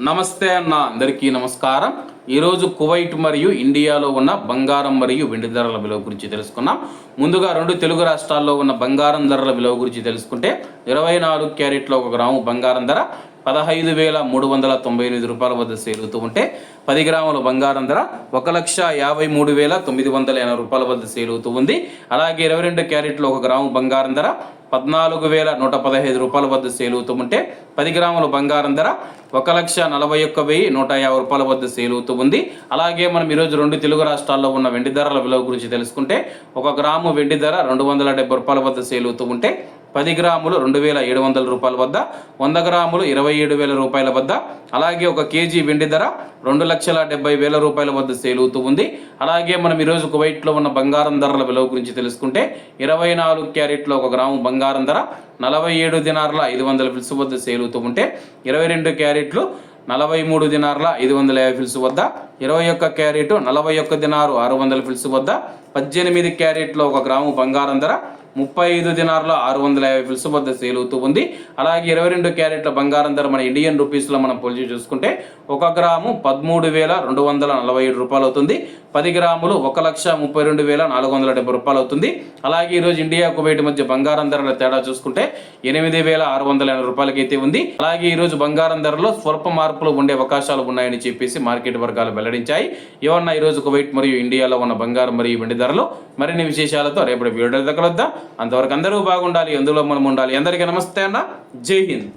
నమస్తే అన్న, అందరికీ నమస్కారం. ఈరోజు కువైట్ మరియు ఇండియాలో ఉన్న బంగారం మరియు వెండి ధరల విలువ గురించి తెలుసుకున్నాం. ముందుగా రెండు తెలుగు రాష్ట్రాల్లో ఉన్న బంగారం ధరల విలువ గురించి తెలుసుకుంటే 24 క్యారెట్ల 1 గ్రాము బంగారం ధర 15,398 రూపాయల వద్ద సేల్ అవుతూ ఉంటే 10 గ్రాముల బంగారం ధర 1,53,980 రూపాయల వద్ద సేల్ అవుతూ ఉంది. అలాగే 22 క్యారెట్ల 1 గ్రాము బంగారం ధర 14,115 రూపాయల వద్ద సేల్ అవుతూ ఉంటే 10 గ్రాముల బంగారం ధర 1,41,150 రూపాయల వద్ద సేల్ అవుతూ ఉంది. అలాగే మనం ఈరోజు రెండు తెలుగు రాష్ట్రాల్లో ఉన్న వెండి ధరల విలువ గురించి తెలుసుకుంటే 1 గ్రాము వెండి ధర 270 రూపాయల వద్ద సేల్ అవుతూ ఉంటే 10 గ్రాములు 2,700 రూపాయల వద్ద, 100 గ్రాములు 27,000 రూపాయల వద్ద, అలాగే 1 కేజీ వెండి ధర 2,70,000 రూపాయల వద్ద సేల్ అవుతూ ఉంది. అలాగే మనం ఈరోజు కువైట్లో ఉన్న బంగారం ధరల విలువ గురించి తెలుసుకుంటే 24 క్యారెట్ల 1 గ్రాము బంగారం ధర 47 దినార్ల 500 ఫిల్స్ వద్ద సేల్ అవుతూ ఉంటే 22 క్యారెట్లు 43 దినార్ల 550 ఫిల్స్ వద్ద, 21 క్యారెట్ 41 దినారు 600 ఫిల్స్ వద్ద, 18 క్యారెట్ల 1 గ్రాము బంగారం ధర 35 దినార్ల 650 ఫిల్స్ వద్ద సేల్ అవుతూ ఉంది. అలాగే 22 క్యారెట్ల బంగారం ధర మన ఇండియన్ రూపీస్లో మనం పోల్చి చూసుకుంటే 1 గ్రాము 13,247 రూపాయలు అవుతుంది. 10 గ్రాములు 1,32,470 రూపాయలు అవుతుంది. అలాగే ఈరోజు ఇండియా కువైట్ మధ్య బంగారం ధరల తేడా చూసుకుంటే 8,680 రూపాయలకి అయితే ఉంది. అలాగే ఈరోజు బంగారం ధరలో స్వల్ప మార్పులు ఉండే అవకాశాలు ఉన్నాయని చెప్పేసి మార్కెట్ వర్గాలు వెల్లడించాయి. ఇవన్న ఈరోజు కువైట్ మరియు ఇండియాలో ఉన్న బంగారం మరియు వెండి ధరలు. మరిన్ని విశేషాలతో రేపటి వీడియో దగ్గర. అంతవరకు అందరూ బాగుండాలి, అందులో మనం ఉండాలి. అందరికీ నమస్తే అన్న, జై హింద్.